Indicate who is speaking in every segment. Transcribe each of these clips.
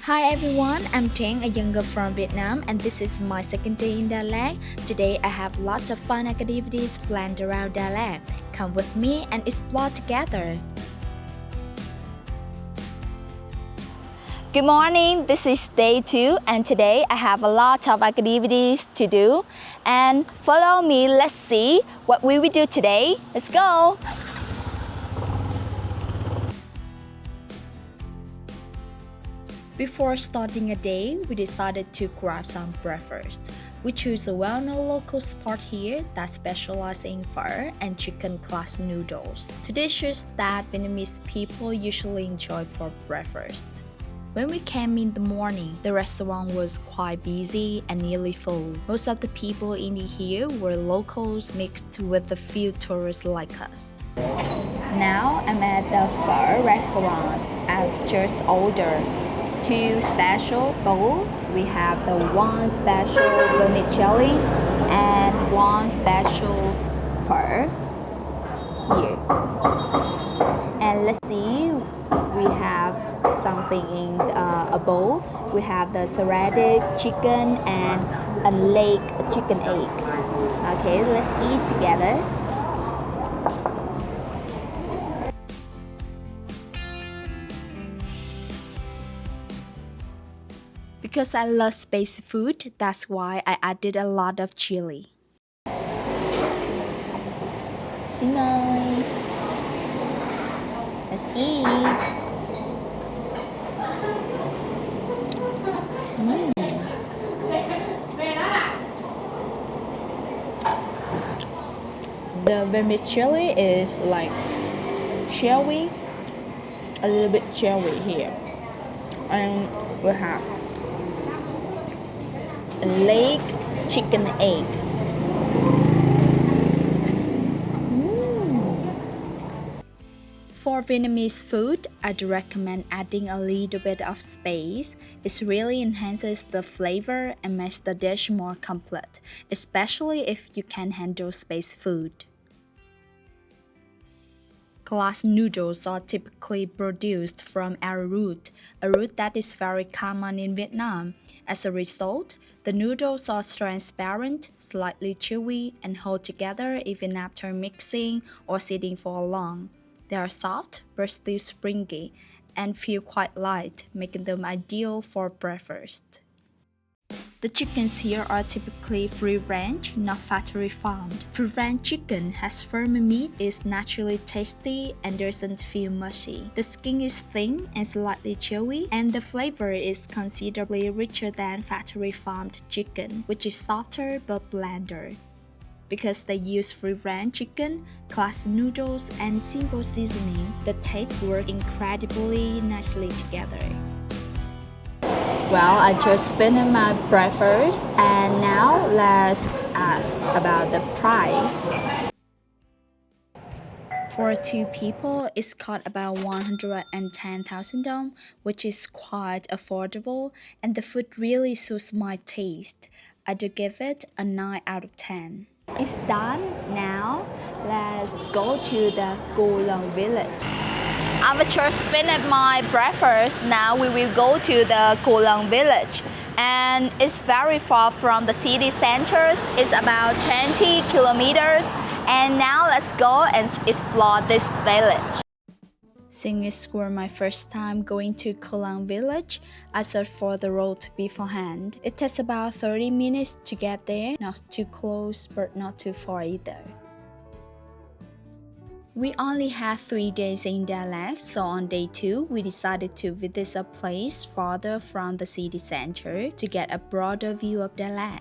Speaker 1: Hi everyone, I'm Teng, a young girl from Vietnam, and this is my second day in Đà Lạt. Today I have lots of fun activities planned around Đà Lạt. Come with me and explore together. Good morning, this is day 2 and today I have a lot of activities to do. And follow me, let's see what we will do today. Let's go! Before starting a day, we decided to grab some breakfast. We chose a well-known local spot here that specializes in pho and chicken class noodles, two dishes that Vietnamese people usually enjoy for breakfast. When we came in the morning, the restaurant was quite busy and nearly full. Most of the people in here were locals mixed with a few tourists like us. Now I'm at the pho restaurant. I've just ordered 2 special bowls. We have the 1 special vermicelli and 1 special pho here. And let's see, we have something in a bowl. We have the shredded chicken and a leg chicken egg. Okay, let's eat together. Because I love spicy food, that's why I added a lot of chili. Xin ơi. Let's eat. The vermicelli is like chewy, a little bit chewy here. And we have leg chicken egg. For Vietnamese food, I'd recommend adding a little bit of spice. It really enhances the flavor and makes the dish more complete, especially if you can handle spicy food. Glass noodles are typically produced from arrowroot, a root that is very common in Vietnam. As a result, the noodles are transparent, slightly chewy, and hold together even after mixing or sitting for long. They are soft but still springy and feel quite light, making them ideal for breakfast. The chickens here are typically free-range, not factory farmed. Free-range chicken has firm meat, is naturally tasty, and doesn't feel mushy. The skin is thin and slightly chewy, and the flavor is considerably richer than factory-farmed chicken, which is softer but blander. Because they use free-range chicken, class noodles, and simple seasoning, the tastes work incredibly nicely together. Well, I just finished my breakfast and now let's ask about the price. For 2 people, it's cost about 110,000 dong, which is quite affordable, and the food really suits my taste. I do give it a 9 out of 10. It's done. Now, let's go to the Cu Lan Village. I've just finished my breakfast. Now we will go to the Cu Lan Village. And it's very far from the city centers. It's about 20 kilometers. And now let's go and explore this village. Since it was my first time going to Cu Lan Village, I searched for the road beforehand. It takes about 30 minutes to get there, not too close but not too far either. We only had 3 days in Đà Lạt, so on day 2, we decided to visit a place farther from the city center to get a broader view of Đà Lạt.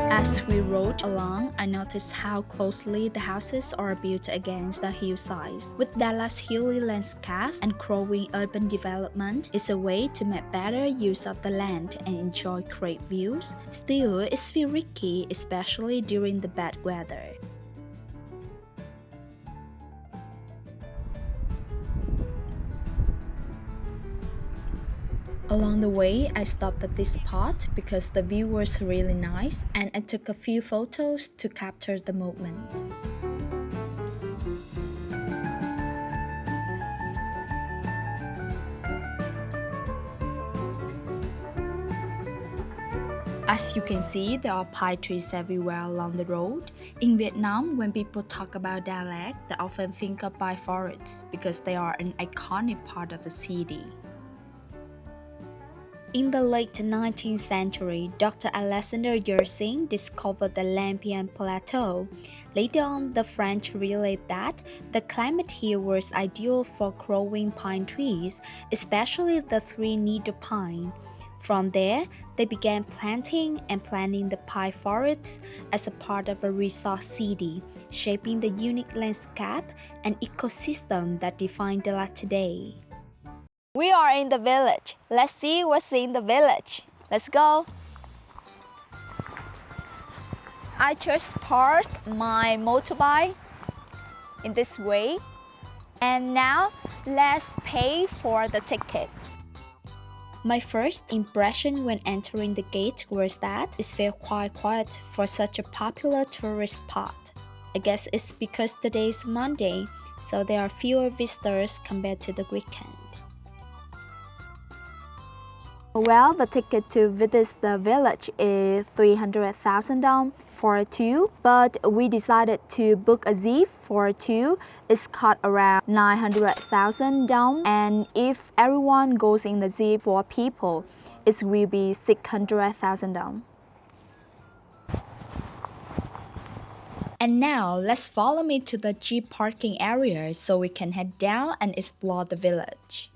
Speaker 1: As we rode along, I noticed how closely the houses are built against the hillsides. With Dallas' hilly landscape and growing urban development, it's a way to make better use of the land and enjoy great views. Still, it's feel risky, especially during the bad weather. Along the way, I stopped at this spot because the view was really nice and I took a few photos to capture the moment. As you can see, there are pine trees everywhere along the road. In Vietnam, when people talk about dialect, they often think of pine forests because they are an iconic part of the city. In the late 19th century, Dr. Alexander Yersin discovered the Lampion Plateau. Later on, the French realized that the climate here was ideal for growing pine trees, especially the three-needle pine. From there, they began planting and planting the pine forests as a part of a resort city, shaping the unique landscape and ecosystem that define Dalat today. We are in the village. Let's see what's in the village. Let's go. I just parked my motorbike in this way. And now let's pay for the ticket. My first impression when entering the gate was that it felt quite quiet for such a popular tourist spot. I guess it's because today is Monday, so there are fewer visitors compared to the weekend. Well, the ticket to visit the village is 300,000 dong for two, but we decided to book a jeep for two. It's cost around 900,000 dong, and if everyone goes in the jeep for people, it will be 600,000 dong. And now, let's follow me to the jeep parking area so we can head down and explore the village.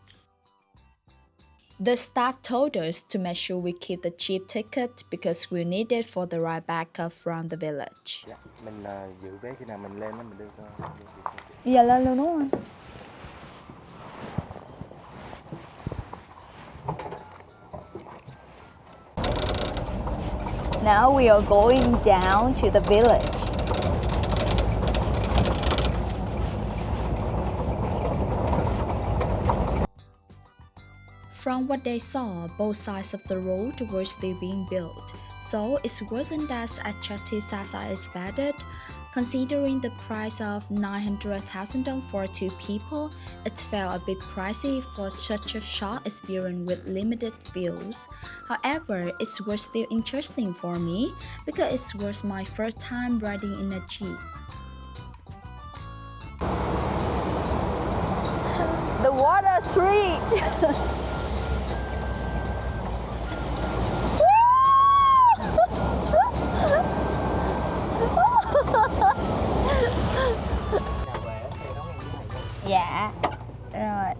Speaker 1: The staff told us to make sure we keep the jeep ticket because we need it for the ride back up from the village.
Speaker 2: Mình giữ vé khi nào mình lên đó mình đưa cho.
Speaker 1: Giờ lên luôn đúng không? Now we are going down to the village. From what they saw, both sides of the road were still being built, so it wasn't as attractive as I expected. Considering the price of 900,000 dong for two people, it felt a bit pricey for such a short experience with limited views. However, it was still interesting for me because it was my first time riding in a jeep. The water street! Dạ, rồi.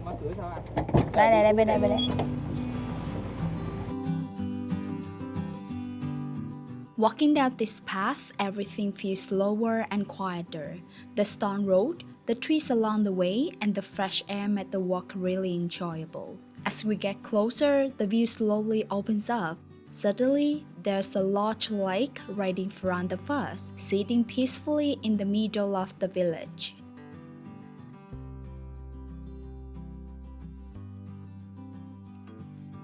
Speaker 2: Mở cửa sao ạ?
Speaker 1: Đây, bên đây. Walking down this path, everything feels slower and quieter. The stone road, the trees along the way, and the fresh air made the walk really enjoyable. As we get closer, the view slowly opens up. Suddenly, there's a large lake right in front of us, sitting peacefully in the middle of the village.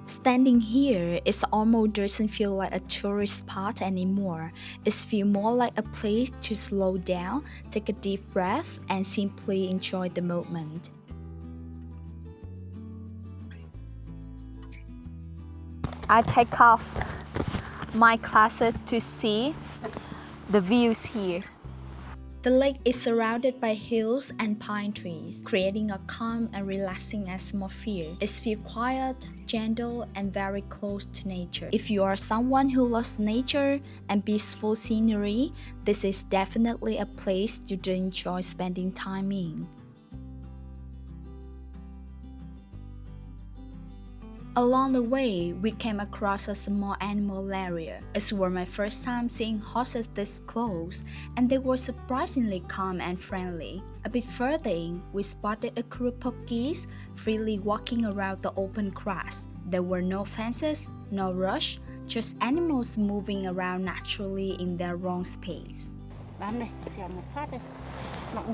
Speaker 1: Standing here, it almost doesn't feel like a tourist spot anymore. It feels more like a place to slow down, take a deep breath, and simply enjoy the moment. I take off my glasses to see the views here. The lake is surrounded by hills and pine trees, creating a calm and relaxing atmosphere. It feels quiet, gentle, and very close to nature. If you are someone who loves nature and peaceful scenery, this is definitely a place to enjoy spending time in. Along the way, we came across a small animal area. It was my first time seeing horses this close, and they were surprisingly calm and friendly. A bit further in, we spotted a group of geese freely walking around the open grass. There were no fences, no rush, just animals moving around naturally in their own space.
Speaker 3: Bám này, chèo một phát đây. Nặng.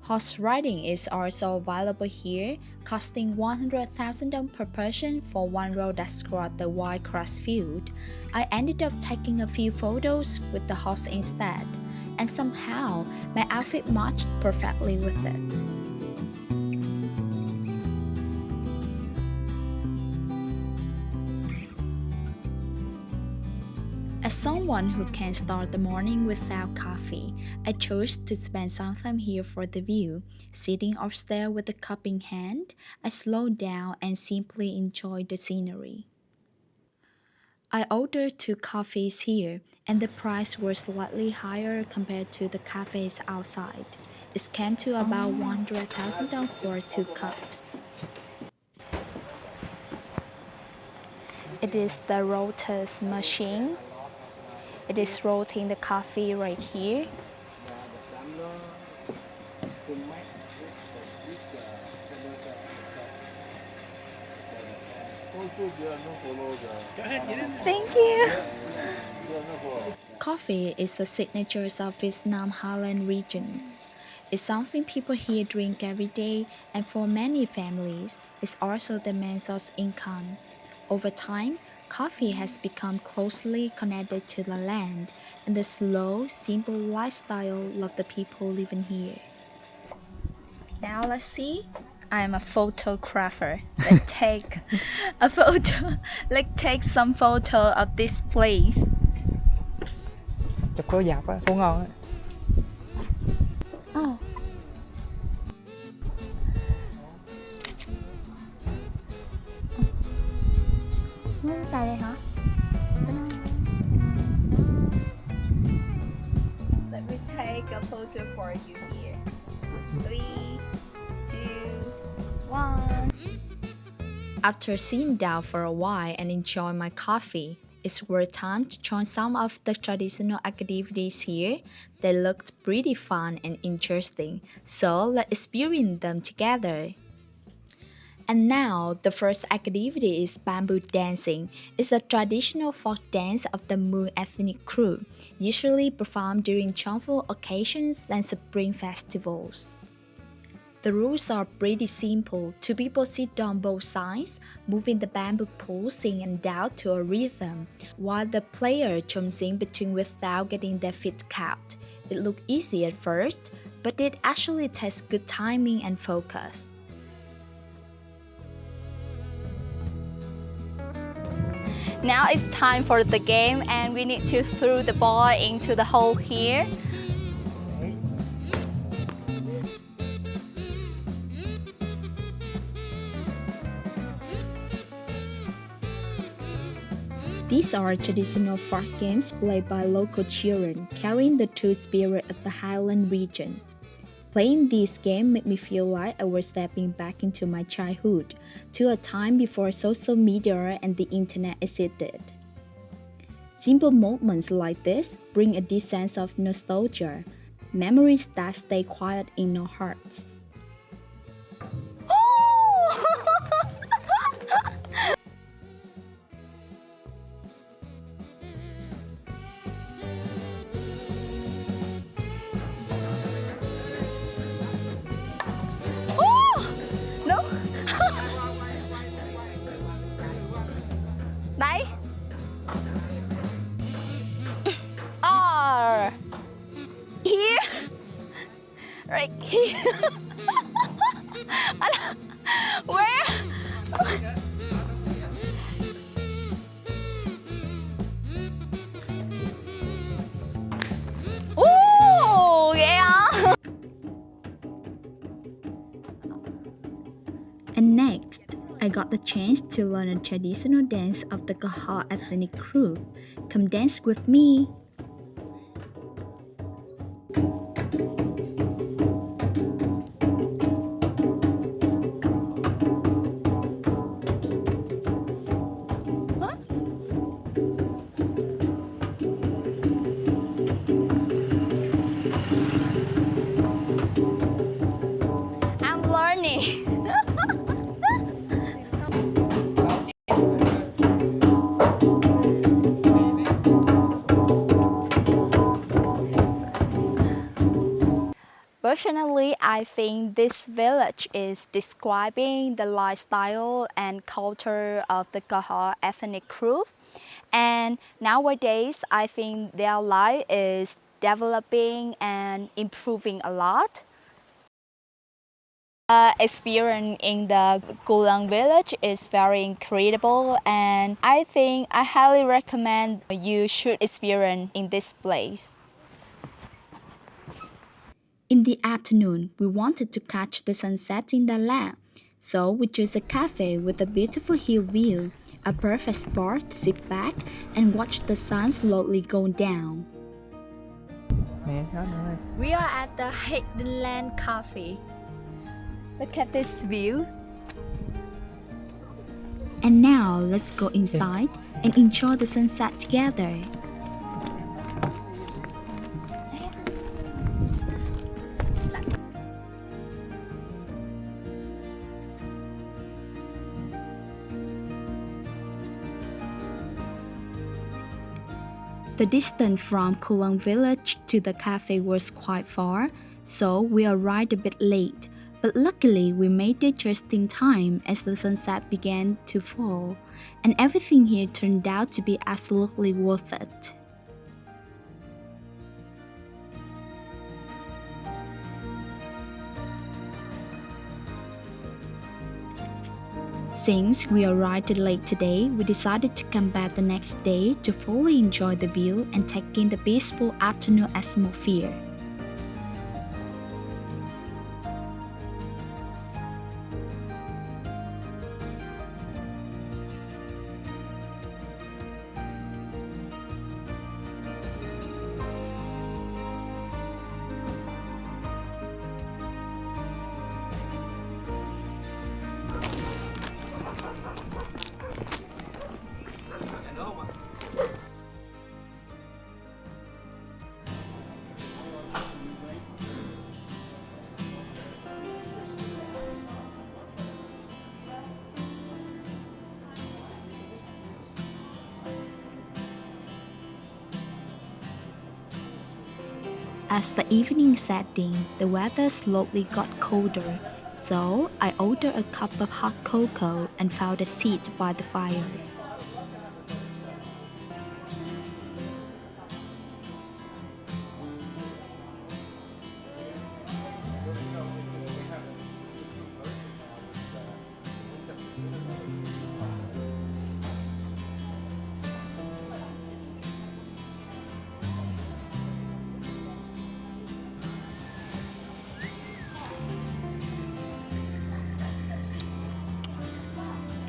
Speaker 1: Horse riding is also available here, costing 100,000 dong per person for one road that's across the wide grass field. I ended up taking a few photos with the horse instead, and somehow my outfit matched perfectly with it. As someone who can't start the morning without coffee, I chose to spend some time here for the view. Sitting upstairs with a cup in hand, I slowed down and simply enjoyed the scenery. I ordered two coffees here, and the price was slightly higher compared to the cafes outside. It came to about 100,000 dong for two cups. It is the roasters machine. It is roasting the coffee right here. Thank you. Coffee is a signature of Vietnam highland regions. It's something people here drink every day, and for many families, it's also the main source of income. Over time, coffee has become closely connected to the land and the slow, simple lifestyle of the people living here. Now let's see. I am a photographer. Let's take a photo. Let's take some photo of this place.
Speaker 2: Chụp có dạp á, không ngon á.
Speaker 1: Oh. Tại đây hả? Let me take a photo for you here. 3, 2, 1. After sitting down for a while and enjoying my coffee, it's worth time to join some of the traditional activities here. They looked pretty fun and interesting, so let's experience them together. And now, the first activity is bamboo dancing. It's a traditional folk dance of the Hmong ethnic group, usually performed during joyful occasions and spring festivals. The rules are pretty simple. Two people sit on both sides, moving the bamboo pole sing and down to a rhythm, while the player jumps in between without getting their feet caught. It looked easy at first, but it actually takes good timing and focus. Now it's time for the game, and we need to throw the ball into the hole here. These are traditional folk games played by local children, carrying the true spirit of the Highland region. Playing this game made me feel like I was stepping back into my childhood, to a time before social media and the internet existed. Simple moments like this bring a deep sense of nostalgia, memories that stay quiet in our hearts. Đấy. Or here. Right here. Where? Ooh, yeah. And next, I got the chance to learn a traditional dance of the Cu ethnic group. Come dance with me! I'm learning! Personally, I think this village is describing the lifestyle and culture of the Cu ethnic group. And nowadays, I think their life is developing and improving a lot. Experience in the Cu Lan Village is very incredible, and I think I highly recommend you should experience in this place. In the afternoon, we wanted to catch the sunset in the land, so we chose a cafe with a beautiful hill view, a perfect spot to sit back and watch the sun slowly go down.
Speaker 2: Nè, đó nữa.
Speaker 1: We are at the Highlands Café. Look at this view. And now let's go inside and enjoy the sunset together. The distance from Cu Lan Village to the cafe was quite far, so we arrived a bit late. But luckily, we made it just in time as the sunset began to fall, and everything here turned out to be absolutely worth it. Since we arrived late today, we decided to come back the next day to fully enjoy the view and take in the peaceful afternoon atmosphere. As the evening set in, the weather slowly got colder, so I ordered a cup of hot cocoa and found a seat by the fire.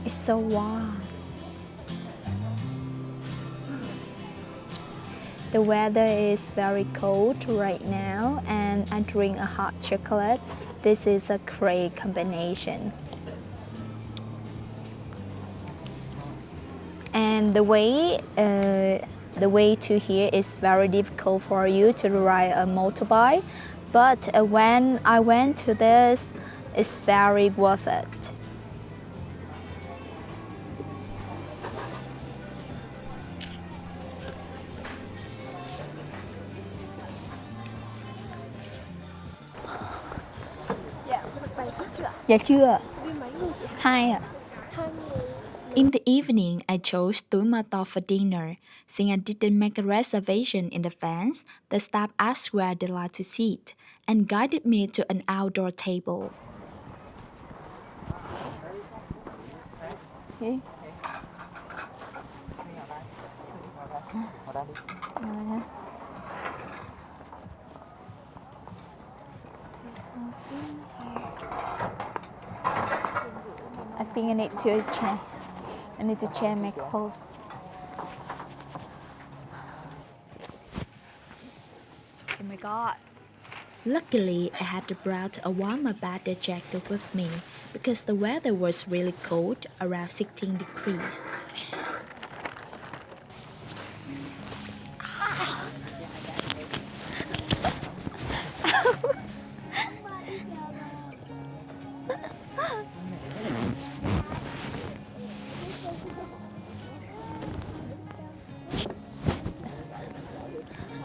Speaker 1: It's so warm. The weather is very cold right now, and I drink a hot chocolate. This is a great combination. And the way to here is very difficult for you to ride a motorbike, but when I went to this, it's very worth it. Dạ chưa? Hai ạ. In the evening, I chose tomato for dinner. Since I didn't make a reservation in advance, the staff asked where I'd like to sit and guided me to an outdoor table. Okay. I think I need to change. I need to change my clothes. Oh my god. Luckily, I had brought a warmer battle jacket with me because the weather was really cold, around 16 degrees.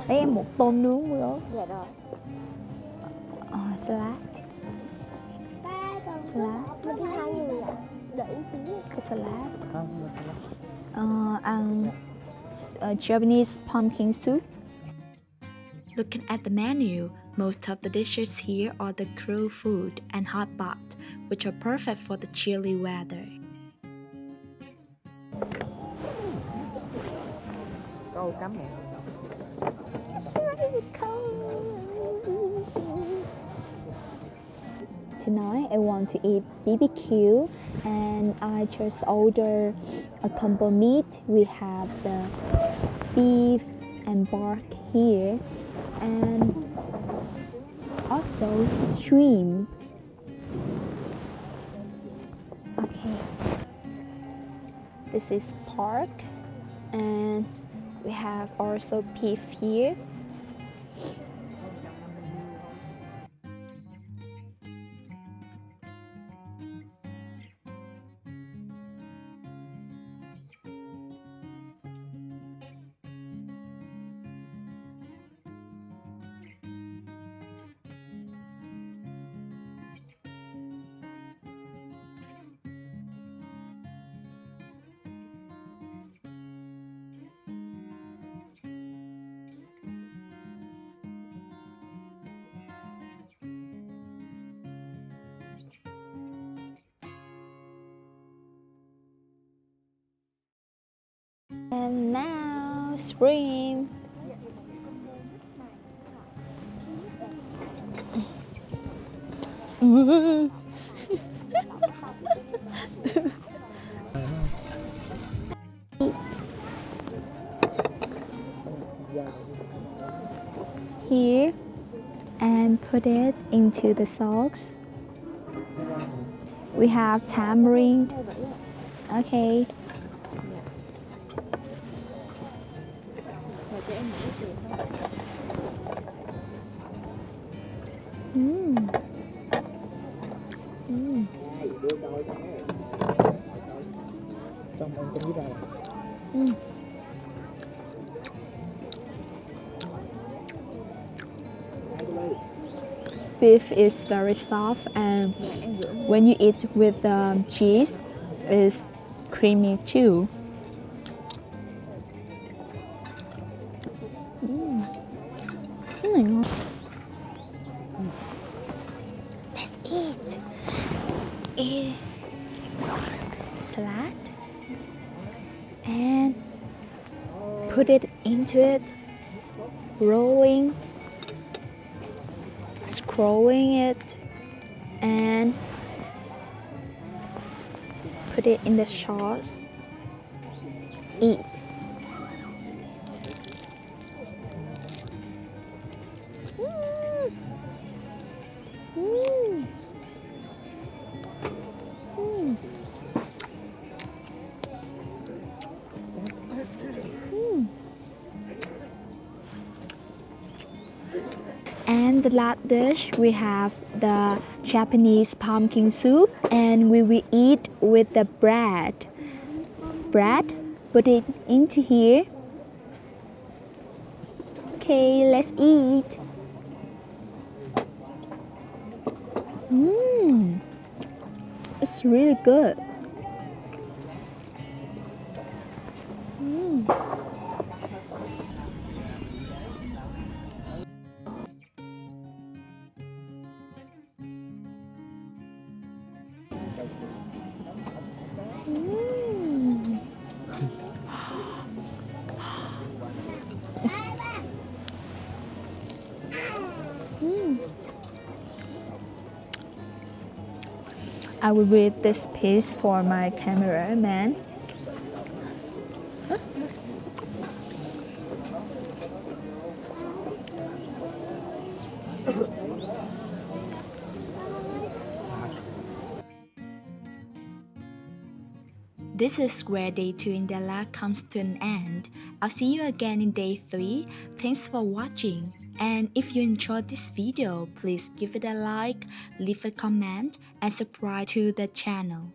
Speaker 1: Lấy em một tôm nướng với ớt.
Speaker 3: Dạ rồi.
Speaker 1: Salad. Salad.
Speaker 3: Mình đi hai người ạ. Đợi em xíu.
Speaker 1: Cái salad. Ăn Japanese pumpkin soup. Looking at the menu, most of the dishes here are the grill food and hot pot, which are perfect for the chilly weather.
Speaker 2: Câu cắm mẹ.
Speaker 3: It's very cold.
Speaker 1: Tonight I want to eat BBQ and I just ordered a combo meat. We have the beef and pork here and also shrimp. Okay. This is pork and we have also beef here. And now shrimp. Here and put it into the sauce. We have tamarind. Okay.
Speaker 2: Trong em có biết ra.
Speaker 1: Beef is very soft and when you eat with cheese, it's creamy too. Let's eat. Eat salad and put it into it, rolling, scrolling it, and put it in the sauce. Eat. And the last dish, we have the Japanese pumpkin soup and we will eat with the bread. Bread, put it into here. Okay, let's eat. It's really good. I will read this piece for my cameraman. This is where day 2 in Dalat comes to an end. I'll see you again in day 3. Thanks for watching. And if you enjoyed this video, please give it a like, leave a comment, and subscribe to the channel.